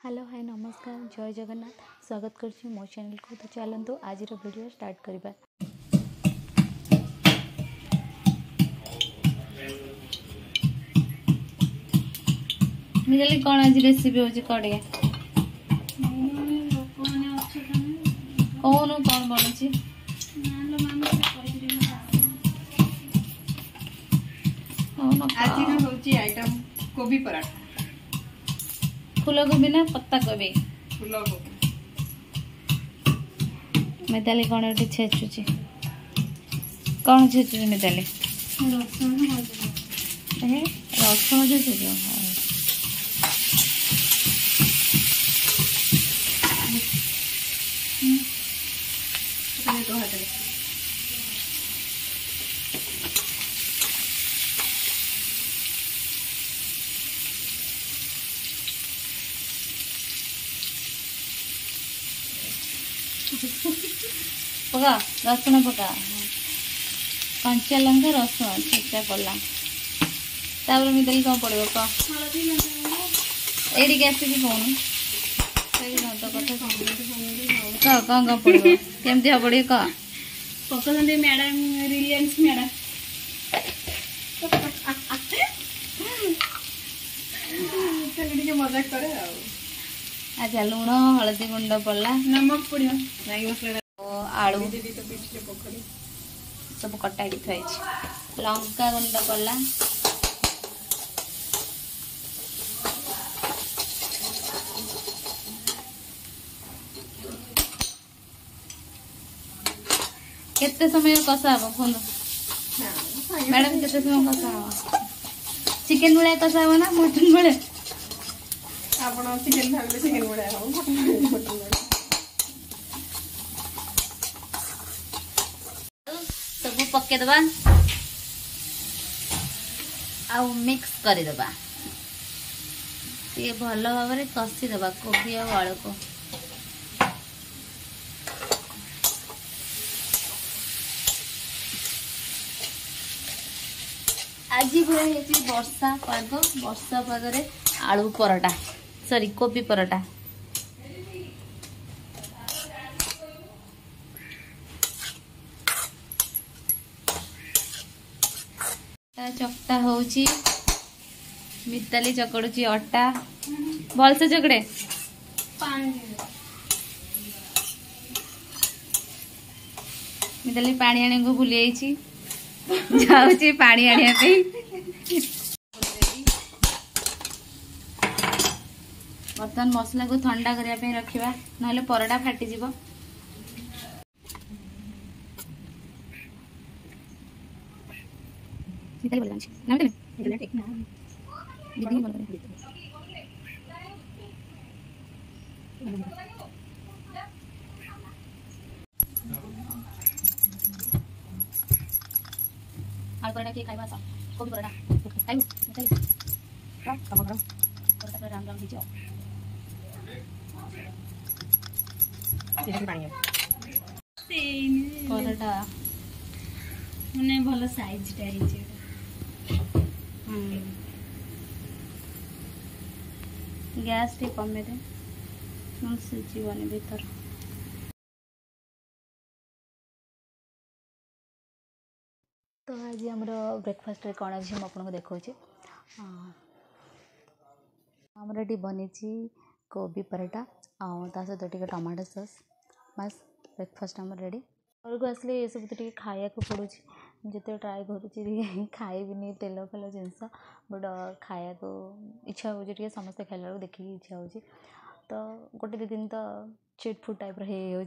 Hello hi नमस्कार जय जगन्नाथ स्वागत करछि मो चैनल को। तो चलतु आज वीडियो स्टार्ट करबा। मिजली कौन आज रेसिपी होची कड़े कौन कौन बनୁଛି आज होची आइटम कोबी पराठा फूल गोभी ना पत्ता गोभी फूल गोभी मिताली कौन एटी छेचुची कौन छेचुची मिताली रसुन छेचुची तो हाथ पका रसुन पका कंचा लंका रसुन छेचा पड़ा तापर मिताली कौन पड़ो कह ये आसिक कौन कह कौन कौन पड़ो केमती हम पड़े कह पकड़ते मैडम रिलायंस मैडम मजाक करे अच्छा लुण हलदी गुंड पड़ा नमक पड़ो मैगी मसला आलू तो सब कटाई थी लंका गुंड पड़ा केते समय कषा हम फोन मैडम केते समय कषा हम चिकन भाया कषा हम ना मटन भाया आपण चिकन भाले चिकन भाया हम मटन भाया सब पके दबा आ मिक्स कर दबा ये भल भाव में कषि दबा कोबी आ आलू को आज वर्षा पाग आलू पराठा सॉरी कोबी पराठा चकटा होची मिताली चकड़ुची अटा भलसे चकड़े मिताली पानी आने को भूली जाऊँ पानी आने बर्तमान मसला को ठंडा करने रखा ना पराठा फाटी आलू पराठा किए खाइबा सा कोबी पराठा खाइबु चली काम करो पराठा पर राम राम दीजिए पानी पराठा माने भलो साइज टा हिचे गैस टे कमे दे न सिजीवनी भीतर तो आज आमर ब्रेकफास्ट कौन अच्छे मुझे आपको देखा आमर ये बनी कोबी पराठा आ सहित टे टमाटो सॉस बस ब्रेकफास्ट आम रेडी घर को आसले ये सब तो खाया को पड़ू जिते ट्राए कर खाइबी तेल फेल जिनस बट खाया को इच्छा हो समस्ते खाला देखिए इच्छा हो तो गोटे दो दिन तो चिट फुड टाइप हो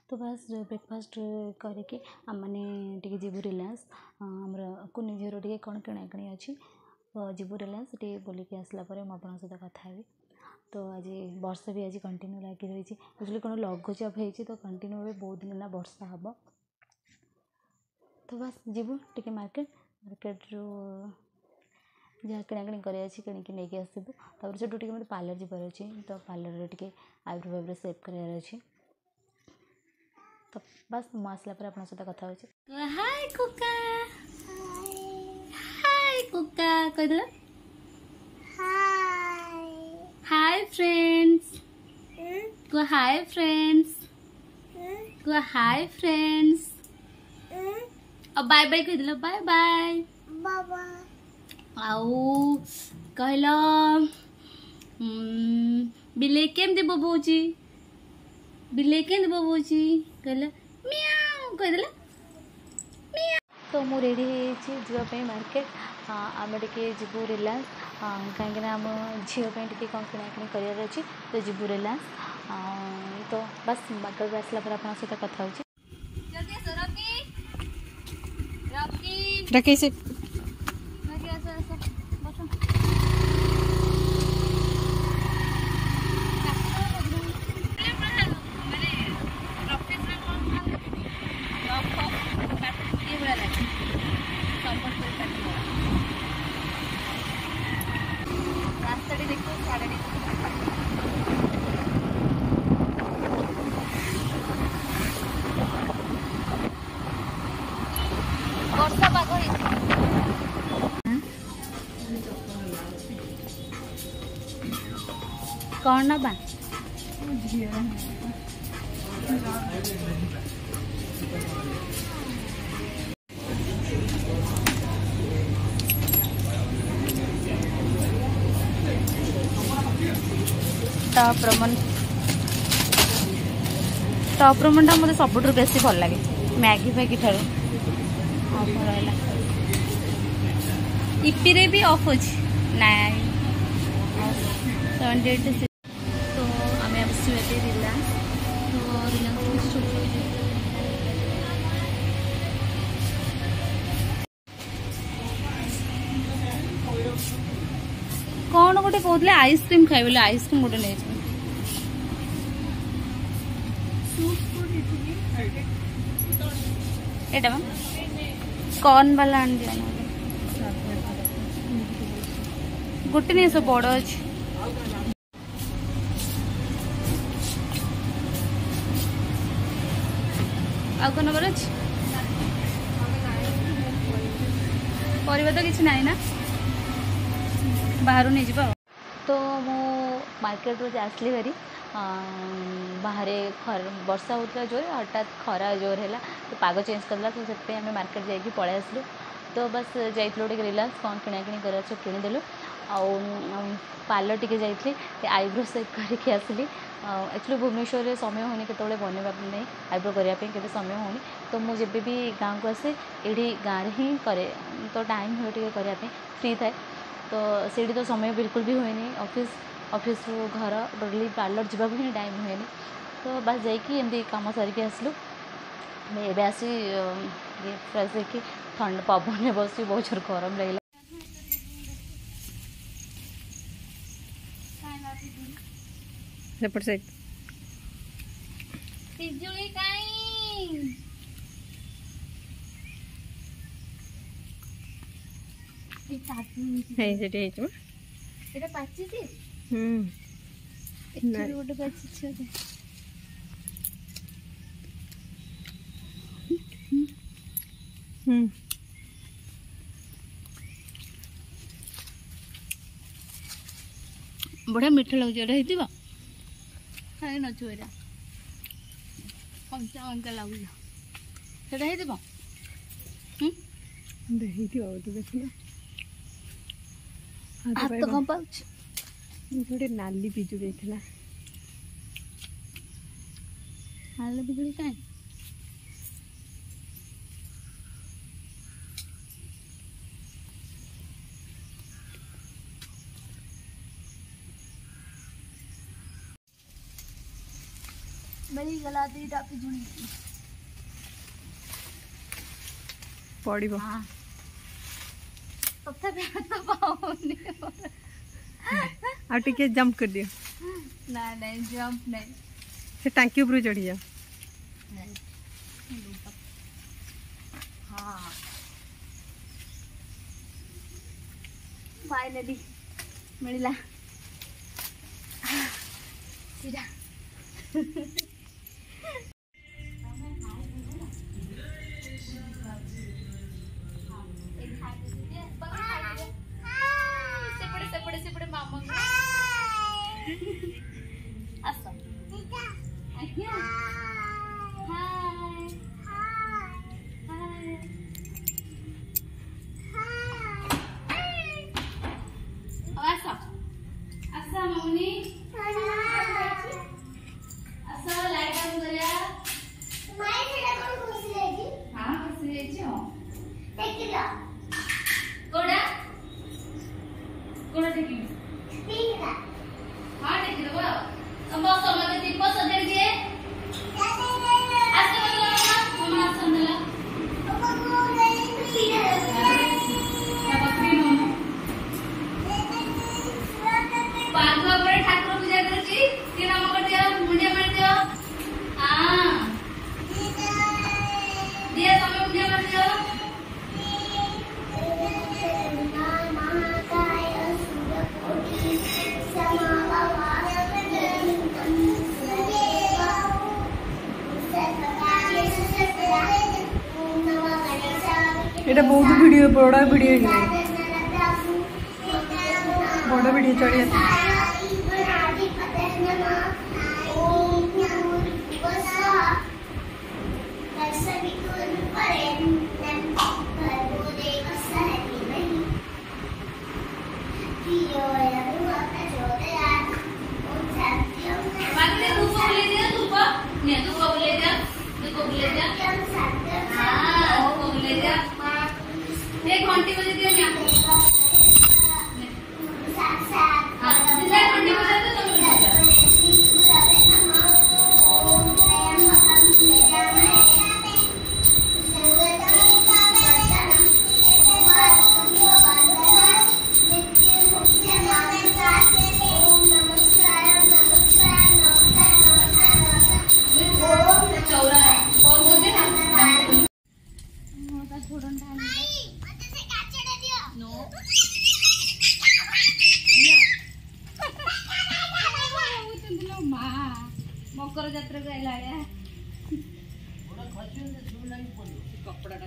तो बस ब्रेकफास्ट करके आम मैंने जीवु रिलायंस आमर कुनी झीर टे कौन किणाकिणी अच्छी तो जीवु रिलायंस टे बोलिकी आसला मुझे सहित कथा हेबी। तो आज वर्षा भी आज कंटिन्यू लगी रही एक्चुअली कौन लघुचाप हो तो कंटिन्यू भाई बहुत दिन ना वर्षा हम तो बस जीवु टे मार्केट रू जहाँ किणाकिणी कर नहीं आसबू से मत पार्लर जीवार अच्छे तो पार्लर टे आईब्रो वाइब्रो सेव करार अच्छे तो बस मुझे आप सहित कथा हो हाय कुका हाय कुका कहीदेल हाय फ्रेंड को हाय फ्रेंड्स, को हाय फ्रेंड्स, अब बाय बाय कह दिल, बाय बाय आउ कहल बिले केमती बोबोची, बिले केमती बोबोची कहला मियाऊ कहदेला। तो मु रेडी जावाई मार्केट आम टे जीवु रिलायंस कहीं आम झील टे कौन किणाकिणी करार अच्छी तो जीवु रिलायंस तो बस मार्केट आसला पर आप सहित कथा हो रखी से वर्षा पाग कौन ना टॉप रमन मत सब बेस भल लगे मैगी फैगी ठार इपी रे भी ऑफ अच्छी नाइन 78 तो आम आसते रिलायंस तो रिलायंस कौन गोटे कहते आइसक्रीम खाई आइसक्रीम गोटे नहीं एटा कॉर्न वाला आन दिया गोटे नहीं सब बड़ अच्छे आउ कौन नंबर अच्छे परिवा तो किसी ना ना बाहर नहीं जा तो मु मार्केट रो आसली भारी बाहर वर्षा होता जोर हठात खरा जोर है तो पाग चेंज करला तो से आम मार्केट जाकि पलि आसलु तो बस जाइलु गोटे रिलायंस कौन किणाकिणी कर किनीदेलु पार्लर टी जाइए आईब्रो सेप करके आसली एक्चुअली भुवनेश्वर में समय होनी के बनवा नहीं आईब्रो करने के समय होनी तो मुझे भी गाँव को आसे ये गाँव ही करे तो टाइम हुए टे करने फ्री थाए तो सीढ़ी तो समय बिल्कुल भी हुए ऑफिस घर टोटली पार्लर जावाक ही टाइम हुए तो बस जाकि कम सारिकी आसलु एवं आसी फ्रेश होकर ठंड पवन में बस बहुत जोर गरम लगे सेपट साइड पिजुली काई है सेटे है जो एटा पाची थी ना गोटे पाची छे बढ़िया मीठा लगे खाई नचु एटा कंचा कंचा लगुच सेटा दही दियो तो देखना हाथ तो कम पाउछ गोटे नाली पिजुली थला नाली पिजुली काई मेरी गला दीटा पिजुली पड़िबो हां तथा तो पाऊनी आ टिके जंप कर दियो ना नहीं जंप नहीं से टांकी ऊपर चढ़ी जा हाँ फाइनली मिला सीधा सेपड़े मामा आस बस मते दीप सजड़ दिए आसे मम्मा संदला पागवा पर ठाकुर पूजा करची के नाम कर दियो मुंडिया मार दियो हां दिया समय पूजा कर दियो এটা বহুত ভিডিও বড় ভিডিও বড় ভিডিও চড়ি আছে घंटी बजे दियो ना घंटी बजा दो तुम चौरा है और बोलते ना मोटा छोड़न टाइम नो मकर जात्रा को आइला कपड़ा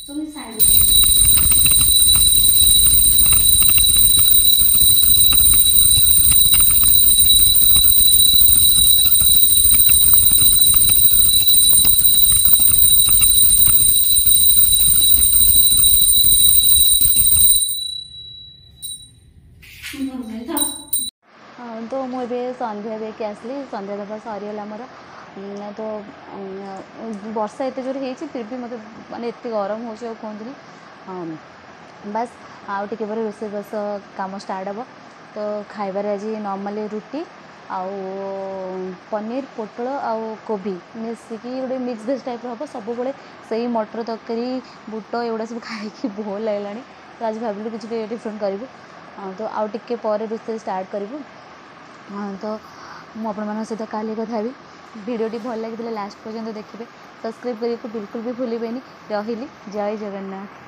तुम साइड तो मुझे संध्या देके आसली संध्या देवा सरीगला मोर तो वर्षा एत जोर हो फिर भी मत माने एत गरम हो कहते बस आउ टे रोसे बस काम स्टार्ट हे तो खाइबार आज नॉर्मली रुटी आउ पनीर पोटल आउ कोबी मिसिकी गोटे मिक्स भेज टाइप हम सब से मटर तरकारी बुट एगुड़ा सब खाई बोर लगे तो आज भाविलु कि डिफरेंट करूँ तो आउ टे पर रोसे स्टार्ट करूँ तो मुझे सहित काली कथा भिडियोटी भल लगी लास्ट पर्यंत देखिए सब्सक्राइब करने को बिल्कुल भी भूलें रही जय जगन्नाथ।